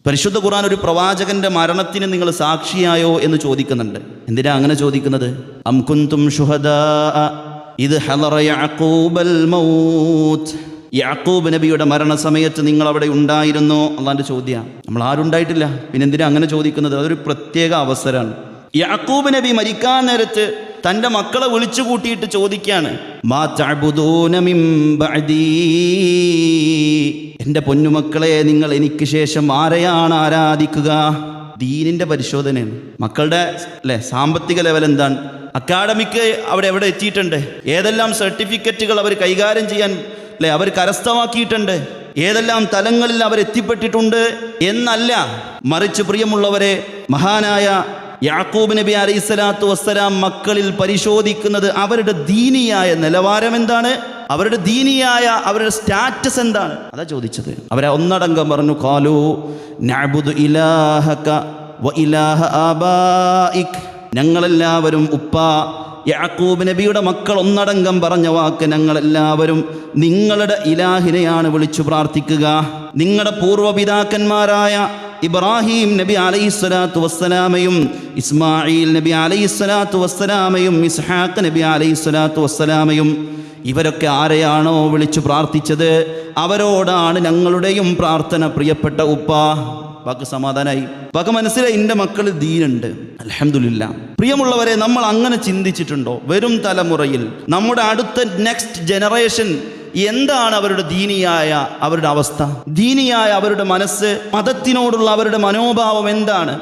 പരിശുദ്ധ ഖുർആൻ ഒരു പ്രവാചകന്റെ മരണത്തിന് നിങ്ങൾ സാക്ഷിയായോ എന്ന് ചോദിക്കുന്നുണ്ട്. എന്തിനാ അങ്ങനെ ചോദിക്കുന്നത്? അം കുന്തും ശുഹദാ ഇദ് ഹളറ യഅഖൂബൽ മൗത്ത്. യാക്കൂബ് നബിയുടെ മരണസമയത്ത് നിങ്ങൾ അവിടെ ഉണ്ടായിരുന്നോ? അള്ളാന്റെ ചോദ്യമാണ്. നമ്മൾ ആരുണ്ടായിട്ടില്ല, പിന്നെ എന്തിനാ അങ്ങനെ ചോദിക്കുന്നത്? അതൊരു പ്രത്യേക അവസരമാണ്. യാക്കൂബ് നബി മരിക്കാൻ നേരത്ത് തൻ്റെ മക്കളെ വിളിച്ചു കൂട്ടിയിട്ട് ചോദിക്കുകയാണ്, മാ തഅബുദൂന മിൻ ബഅദീ, എൻ്റെ പൊന്നുമക്കളെ നിങ്ങൾ എനിക്ക് ശേഷം ആരെയാണ് ആരാധിക്കുക? ദീനിൻ്റെ പരിശോധനയാണ്. മക്കളുടെ സാമ്പത്തിക ലെവൽ എന്താണ്, അക്കാഡമിക് അവിടെ എവിടെ എത്തിയിട്ടുണ്ട്, ഏതെല്ലാം സർട്ടിഫിക്കറ്റുകൾ അവർ കൈകാര്യം ചെയ്യാൻ അവർ കരസ്ഥമാക്കിയിട്ടുണ്ട്, ഏതെല്ലാം തലങ്ങളിൽ അവർ എത്തിപ്പെട്ടിട്ടുണ്ട് എന്നല്ല, മറിച്ച് പ്രിയമുള്ളവരെ, മഹാനായ യാക്കൂബ് നബി അലൈഹിസ്സലാത്തു വസ്സലാം മക്കളിൽ പരിശോധിക്കുന്നത് അവരുടെ ദീനിയായ നിലവാരം എന്താണ്, അവരുടെ ദീനിയായ അവരുടെ സ്റ്റാറ്റസ് എന്താണ്, അതാ ചോദിച്ചത്. അവരെ ഒന്നടങ്കം പറഞ്ഞു, ഖാലൂ നഅബുദു ഇലാഹക വ ഇലാഹ ആബായിക്. ഞങ്ങളെല്ലാവരും ഉപ്പ യാക്കൂബ് നബിയുടെ മക്കൾ ഒന്നടങ്കം പറഞ്ഞ വാക്ക്, ഞങ്ങളെല്ലാവരും നിങ്ങളുടെ ഇലാഹിനെയാണ് വിളിച്ചു പ്രാർത്ഥിക്കുക. നിങ്ങളുടെ പൂർവ്വപിതാക്കന്മാരായ ഇബ്രാഹിം നബി അലൈഹിസ്സലാത്തു വസ്സലാമയും ഇസ്മായിൽ നബി അലൈഹിസ്സലാത്തു വസ്സലാമയും ഇസ്ഹാഖ് നബി അലൈഹിസ്സലാത്തു വസ്സലാമയും ഇവരൊക്കെ ആരെയാണോ വിളിച്ചു പ്രാർത്ഥിച്ചത് അവരോടാണ് ഞങ്ങളുടെയും പ്രാർത്ഥന. പ്രിയപ്പെട്ട ഉപ്പ, വാക്ക് സമാധാനായി, വാക്ക് മനസ്സിലായി, എൻ്റെ മക്കൾ ദീനുണ്ട്, അൽഹംദുലില്ലാ. പ്രിയമുള്ളവരെ, നമ്മൾ അങ്ങനെ ചിന്തിച്ചിട്ടുണ്ടോ? വരും തലമുറയിൽ നമ്മുടെ അടുത്ത നെക്സ്റ്റ് ജനറേഷൻ എന്താണ് അവരുടെ ദീനിയായ അവരുടെ അവസ്ഥ, ദീനിയായ അവരുടെ മനസ്സ്, മതത്തിനോടുള്ള അവരുടെ മനോഭാവം എന്താണ്?